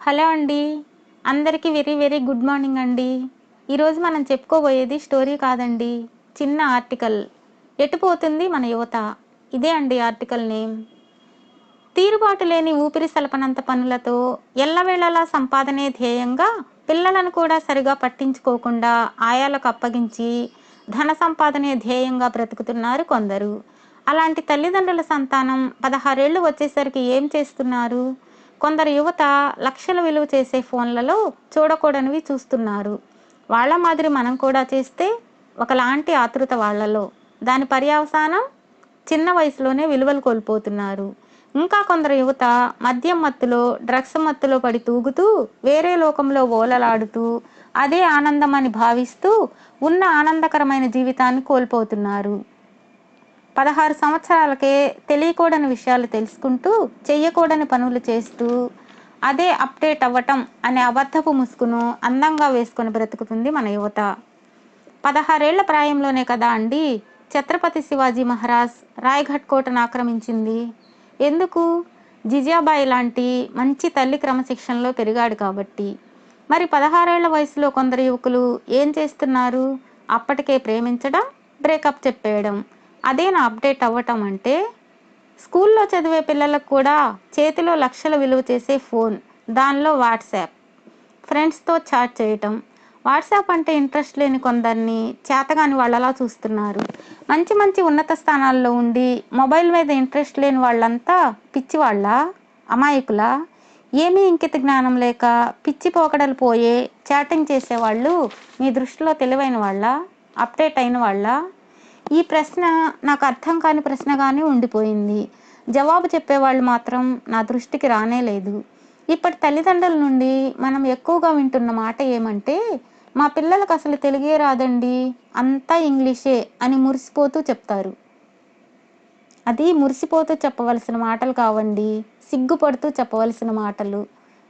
Hello అండి. అందరికీ very very good morning అండి. ఈరోజు మనం చెప్పుకోబోయేది స్టోరీ కాదండి. చిన్న ఆర్టికల్. ఎటుపోతుంది మన యువత? ఇదే అండి ఆర్టికల్ నేమ్. తీరుబాటు లేని ఊపిరి సలపనంత పనులతో ఎల్లవేళలా సంపాదనే ధ్యేయంగా పిల్లలను కూడా సరిగా పట్టించుకోకుండా ఆయాలకు అప్పగించి ధన సంపాదనే ధ్యేయంగా బ్రతుకుతున్నారు కొందరు. అలాంటి తల్లిదండ్రుల సంతానం 16 ఏళ్ళు వచ్చేసరికి ఏం చేస్తున్నారు? కొందరు యువత లక్షల విలువ చేసే ఫోన్లలో చూడకూడనివి చూస్తున్నారు. వాళ్ళ మాదిరి మనం కూడా చేస్తే ఒకలాంటి ఆతృత వాళ్ళలో. దాని పర్యవసానం చిన్న వయసులోనే విలువలు కోల్పోతున్నారు. ఇంకా కొందరు యువత మద్యం మత్తులో, డ్రగ్స్ మత్తులో పడి తూగుతూ వేరే లోకంలో ఓలలాడుతూ అదే ఆనందం అని భావిస్తూ ఉన్న ఆనందకరమైన జీవితాన్ని కోల్పోతున్నారు. 16 సంవత్సరాలకే తెలియకూడని విషయాలు తెలుసుకుంటూ చెయ్యకూడని పనులు చేస్తూ అదే అప్డేట్ అవ్వటం అనే అబద్ధపు ముసుగును అందంగా వేసుకొని బ్రతుకుతుంది మన యువత. 16 ఏళ్ల ప్రాయంలోనే కదా అండి ఛత్రపతి శివాజీ మహారాజ్ రాయ్‌గఢ్ కోటను ఆక్రమించింది. ఎందుకు? జిజాబాయి లాంటి మంచి తల్లి క్రమశిక్షణలో పెరిగాడు కాబట్టి. మరి 16 ఏళ్ల వయసులో కొందరు యువకులు ఏం చేస్తున్నారు? అప్పటికే ప్రేమించడం, బ్రేకప్ చెప్పేయడం. అదేనా అప్డేట్ అవ్వటం అంటే? స్కూల్లో చదివే పిల్లలకు కూడా చేతిలో లక్షల విలువ చేసే ఫోన్, దానిలో వాట్సాప్, ఫ్రెండ్స్తో చాట్ చేయటం. వాట్సాప్ అంటే ఇంట్రెస్ట్ లేని కొందరిని చేతగాని వాళ్ళలా చూస్తున్నారు. మంచి మంచి ఉన్నత స్థానాల్లో ఉండి మొబైల్ మీద ఇంట్రెస్ట్ లేని వాళ్ళంతా పిచ్చివాళ్ళ, అమాయకుల? ఏమీ ఇంకిత జ్ఞానం లేక పిచ్చి పోకడలు పోయే చాటింగ్ చేసేవాళ్ళు మీ దృష్టిలో తెలివైన వాళ్ళ, అప్డేట్ అయిన వాళ్ళ? ఈ ప్రశ్న నాకు అర్థం కాని ప్రశ్నగానే ఉండిపోయింది. జవాబు చెప్పేవాళ్ళు మాత్రం నా దృష్టికి రానే లేదు. ఇప్పటి తల్లిదండ్రుల నుండి మనం ఎక్కువగా వింటున్న మాట ఏమంటే, మా పిల్లలకు అసలు తెలుగే రాదండి, అంతా ఇంగ్లీషే అని మురిసిపోతూ చెప్తారు. అది మురిసిపోతూ చెప్పవలసిన మాటలు కావండి, సిగ్గుపడుతూ చెప్పవలసిన మాటలు.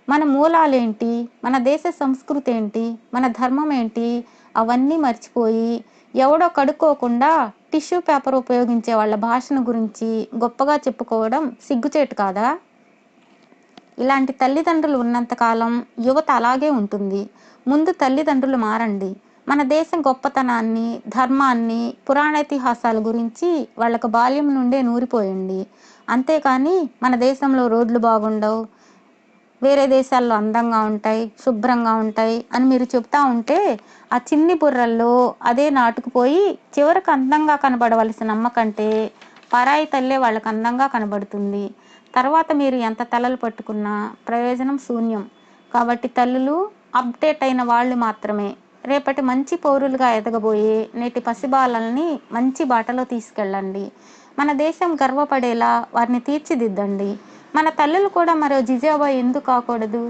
మన మూలాలేంటి, మన దేశ సంస్కృతి ఏంటి, మన ధర్మం ఏంటి, అవన్నీ మర్చిపోయి ఎవడో కడుక్కోకుండా టిష్యూ పేపర్ ఉపయోగించే వాళ్ళ భాషను గురించి గొప్పగా చెప్పుకోవడం సిగ్గుచేటు కాదా? ఇలాంటి తల్లిదండ్రులు ఉన్నంతకాలం యువత అలాగే ఉంటుంది. ముందు తల్లిదండ్రులు మారండి. మన దేశం గొప్పతనాన్ని, ధర్మాన్ని, పురాణేతిహాసాల గురించి వాళ్ళకు బాల్యం నుండే నూరిపోయండి. అంతేకాని మన దేశంలో రోడ్లు బాగుండవు, వేరే దేశాల్లో అందంగా ఉంటాయి, శుభ్రంగా ఉంటాయి అని మీరు చెప్తా ఉంటే ఆ చిన్ని బుర్రల్లో అదే నాటుకుపోయి చివరికి అందంగా కనబడవలసిన అమ్మ కంటే పరాయి తల్లే వాళ్ళకి అందంగా కనబడుతుంది. తర్వాత మీరు ఎంత తలలు పట్టుకున్నా ప్రయోజనం శూన్యం. కాబట్టి తల్లులు అప్డేట్ అయిన వాళ్ళు మాత్రమే రేపటి మంచి పౌరులుగా ఎదగబోయే నేటి పసిబాలల్ని మంచి బాటలో తీసుకెళ్ళండి. మన దేశం గర్వపడేలా వారిని తీర్చిదిద్దండి. మన తల్లులు కూడా మరో జిజాబాయి ఎందుకు కాకూడదు?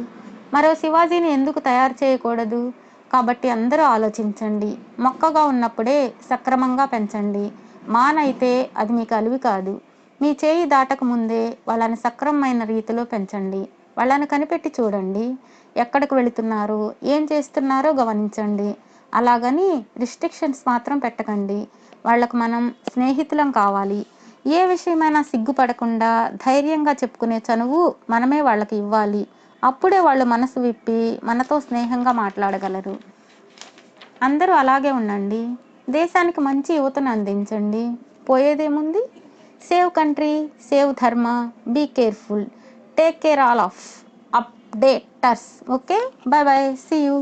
మరో శివాజీని ఎందుకు తయారు చేయకూడదు? కాబట్టి అందరూ ఆలోచించండి. మొక్కగా ఉన్నప్పుడే సక్రమంగా పెంచండి. మానైతే అది మీకు అలివి కాదు. మీ చేయి దాటక ముందే వాళ్ళని సక్రమమైన రీతిలో పెంచండి. వాళ్ళని కనిపెట్టి చూడండి. ఎక్కడికి వెళుతున్నారో, ఏం చేస్తున్నారో గమనించండి. అలాగని రిస్ట్రిక్షన్స్ మాత్రం పెట్టకండి. వాళ్ళకు మనం స్నేహితులం కావాలి. ఏ విషయమైనా సిగ్గుపడకుండా ధైర్యంగా చెప్పుకునే చనువు మనమే వాళ్ళకి ఇవ్వాలి. అప్పుడే వాళ్ళు మనసు విప్పి మనతో స్నేహంగా మాట్లాడగలరు. అందరూ అలాగే ఉండండి. దేశానికి మంచి యువతను అందించండి. పోయేదేముంది? Save country, save dharma, be careful, take care all of updaters. Okay, bye bye, see you.